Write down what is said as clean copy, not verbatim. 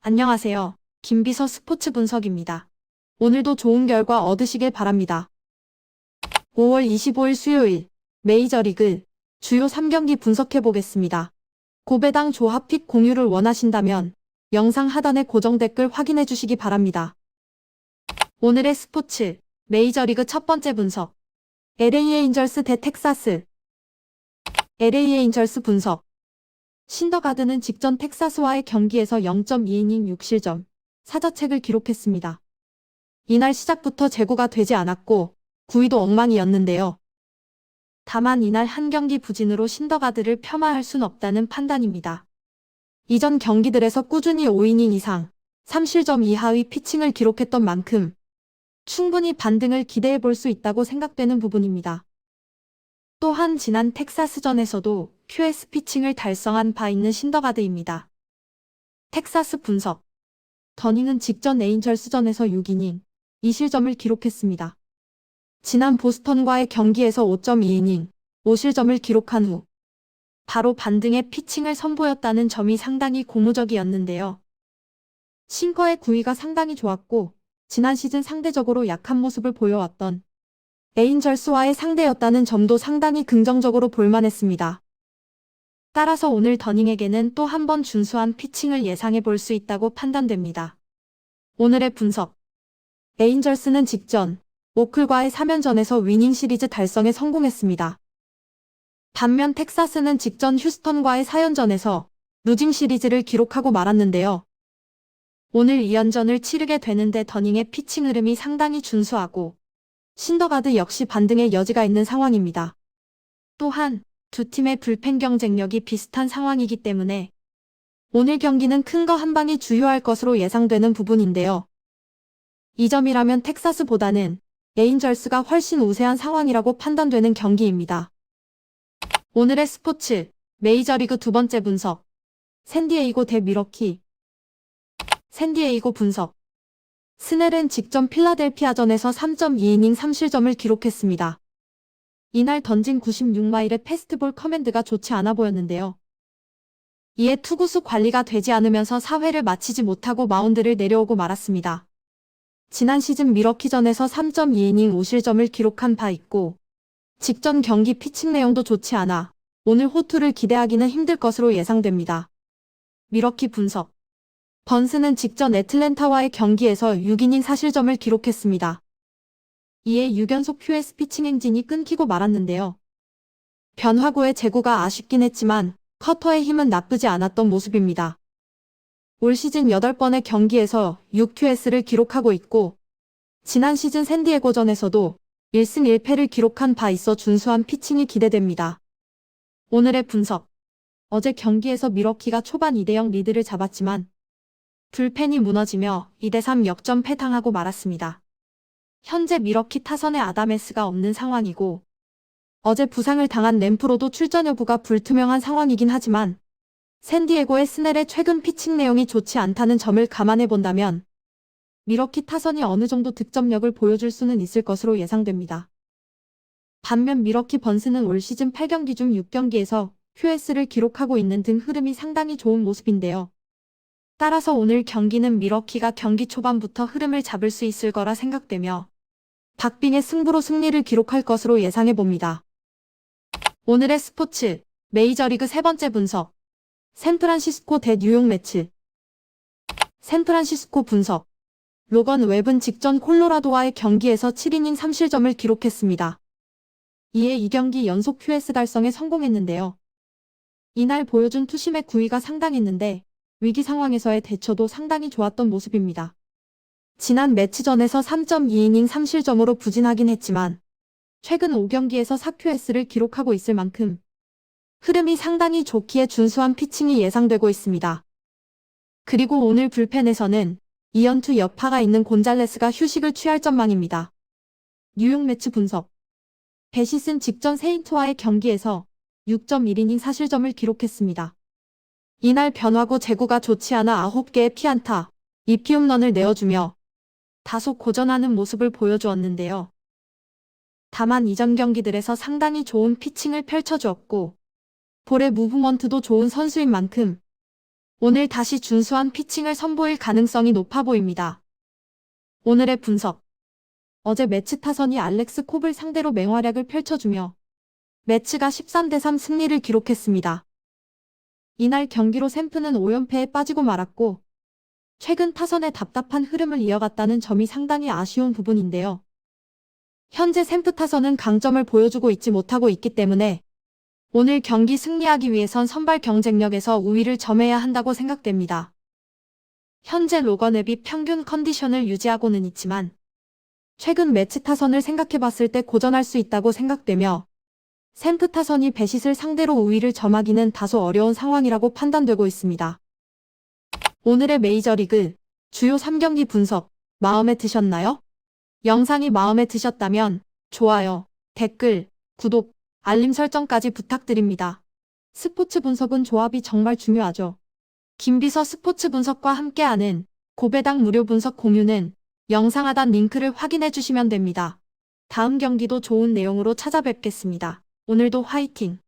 안녕하세요. 김비서 스포츠 분석입니다. 오늘도 좋은 결과 얻으시길 바랍니다. 5월 25일 수요일 메이저리그 주요 3경기 분석해 보겠습니다. 고배당 조합픽 공유를 원하신다면 영상 하단의 고정 댓글 확인해 주시기 바랍니다. 오늘의 스포츠 메이저리그 첫 번째 분석 LA 에인절스 대 텍사스 LA 에인절스 분석 신더가드는 직전 텍사스와의 경기에서 0.2이닝 6실점, 사자책을 기록했습니다. 이날 시작부터 제구가 되지 않았고 9위도 엉망이었는데요. 다만 이날 한 경기 부진으로 신더가드를 폄하할 순 없다는 판단입니다. 이전 경기들에서 꾸준히 5이닝 이상, 3실점 이하의 피칭을 기록했던 만큼 충분히 반등을 기대해 볼 수 있다고 생각되는 부분입니다. 또한 지난 텍사스전에서도 QS 피칭을 달성한 바 있는 신더가드입니다. 텍사스 분석 더닝은 직전 에인절스전에서 6이닝, 2실점을 기록했습니다. 지난 보스턴과의 경기에서 5.2이닝, 5실점을 기록한 후 바로 반등의 피칭을 선보였다는 점이 상당히 고무적이었는데요. 싱커의 구위가 상당히 좋았고 지난 시즌 상대적으로 약한 모습을 보여왔던 에인절스와의 상대였다는 점도 상당히 긍정적으로 볼만했습니다. 따라서 오늘 더닝에게는 또 한 번 준수한 피칭을 예상해 볼 수 있다고 판단됩니다. 오늘의 분석 에인절스는 직전 오클과의 3연전에서 위닝 시리즈 달성에 성공했습니다. 반면 텍사스는 직전 휴스턴과의 4연전에서 루징 시리즈를 기록하고 말았는데요. 오늘 2연전을 치르게 되는데 더닝의 피칭 흐름이 상당히 준수하고 신더가드 역시 반등의 여지가 있는 상황입니다. 또한 두 팀의 불펜 경쟁력이 비슷한 상황이기 때문에 오늘 경기는 큰 거 한 방이 주요할 것으로 예상되는 부분인데요. 이 점이라면 텍사스보다는 에인절스가 훨씬 우세한 상황이라고 판단되는 경기입니다. 오늘의 스포츠 메이저리그 두 번째 분석 샌디에이고 대 미러키 샌디에이고 분석 스넬은 직전 필라델피아전에서 3.2이닝 3실점을 기록했습니다. 이날 던진 96마일의 패스트볼 커맨드가 좋지 않아 보였는데요. 이에 투구수 관리가 되지 않으면서 4회를 마치지 못하고 마운드를 내려오고 말았습니다. 지난 시즌 미러키전에서 3.2이닝 5실점을 기록한 바 있고 직전 경기 피칭 내용도 좋지 않아 오늘 호투를 기대하기는 힘들 것으로 예상됩니다. 미러키 분석 번스는 직전 애틀랜타와의 경기에서 6이닝 4실점을 기록했습니다. 이에 6연속 QS 피칭 행진이 끊기고 말았는데요. 변화구의 제구가 아쉽긴 했지만 커터의 힘은 나쁘지 않았던 모습입니다. 올 시즌 8번의 경기에서 6QS를 기록하고 있고 지난 시즌 샌디에고전에서도 1승 1패를 기록한 바 있어 준수한 피칭이 기대됩니다. 오늘의 분석 어제 경기에서 미러키가 초반 2대0 리드를 잡았지만 불펜이 무너지며 2대3 역전 패당하고 말았습니다. 현재 미러키 타선에 아다메스가 없는 상황이고 어제 부상을 당한 램프로도 출전 여부가 불투명한 상황이긴 하지만 샌디에고의 스넬의 최근 피칭 내용이 좋지 않다는 점을 감안해 본다면 미러키 타선이 어느 정도 득점력을 보여줄 수는 있을 것으로 예상됩니다. 반면 미러키 번스는 올 시즌 8경기 중 6경기에서 QS를 기록하고 있는 등 흐름이 상당히 좋은 모습인데요. 따라서 오늘 경기는 미러키가 경기 초반부터 흐름을 잡을 수 있을 거라 생각되며 박빙의 승부로 승리를 기록할 것으로 예상해 봅니다. 오늘의 스포츠 메이저리그 세 번째 분석 샌프란시스코 대 뉴욕 매츠 샌프란시스코 분석 로건 웹은 직전 콜로라도와의 경기에서 7이닝 3실점을 기록했습니다. 이에 2경기 연속 QS 달성에 성공했는데요. 이날 보여준 투심의 구위가 상당했는데 위기 상황에서의 대처도 상당히 좋았던 모습입니다. 지난 매치전에서 3.2이닝 3실점으로 부진하긴 했지만 최근 5경기에서 4QS를 기록하고 있을 만큼 흐름이 상당히 좋기에 준수한 피칭이 예상되고 있습니다. 그리고 오늘 불펜에서는 2연투 여파가 있는 곤잘레스가 휴식을 취할 전망입니다. 뉴욕 매츠 분석 베시슨 직전 세인트와의 경기에서 6.1이닝 4실점을 기록했습니다. 이날 변화구 제구가 좋지 않아 9개의 피안타, 2피홈런을 내어주며 다소 고전하는 모습을 보여주었는데요. 다만 이전 경기들에서 상당히 좋은 피칭을 펼쳐주었고 볼의 무브먼트도 좋은 선수인 만큼 오늘 다시 준수한 피칭을 선보일 가능성이 높아 보입니다. 오늘의 분석. 어제 매치 타선이 알렉스 콥을 상대로 맹활약을 펼쳐주며 매치가 13대3 승리를 기록했습니다. 이날 경기로 샘프는 5연패에 빠지고 말았고 최근 타선의 답답한 흐름을 이어갔다는 점이 상당히 아쉬운 부분인데요. 현재 샘프 타선은 강점을 보여주고 있지 못하고 있기 때문에 오늘 경기 승리하기 위해선 선발 경쟁력에서 우위를 점해야 한다고 생각됩니다. 현재 로건 앱이 평균 컨디션을 유지하고는 있지만 최근 매치 타선을 생각해봤을 때 고전할 수 있다고 생각되며 샘프 타선이 배싯을 상대로 우위를 점하기는 다소 어려운 상황이라고 판단되고 있습니다. 오늘의 메이저리그 주요 3경기 분석 마음에 드셨나요? 영상이 마음에 드셨다면 좋아요, 댓글, 구독, 알림 설정까지 부탁드립니다. 스포츠 분석은 조합이 정말 중요하죠. 김비서 스포츠 분석과 함께하는 고배당 무료 분석 공유는 영상 하단 링크를 확인해 주시면 됩니다. 다음 경기도 좋은 내용으로 찾아뵙겠습니다. 오늘도 화이팅!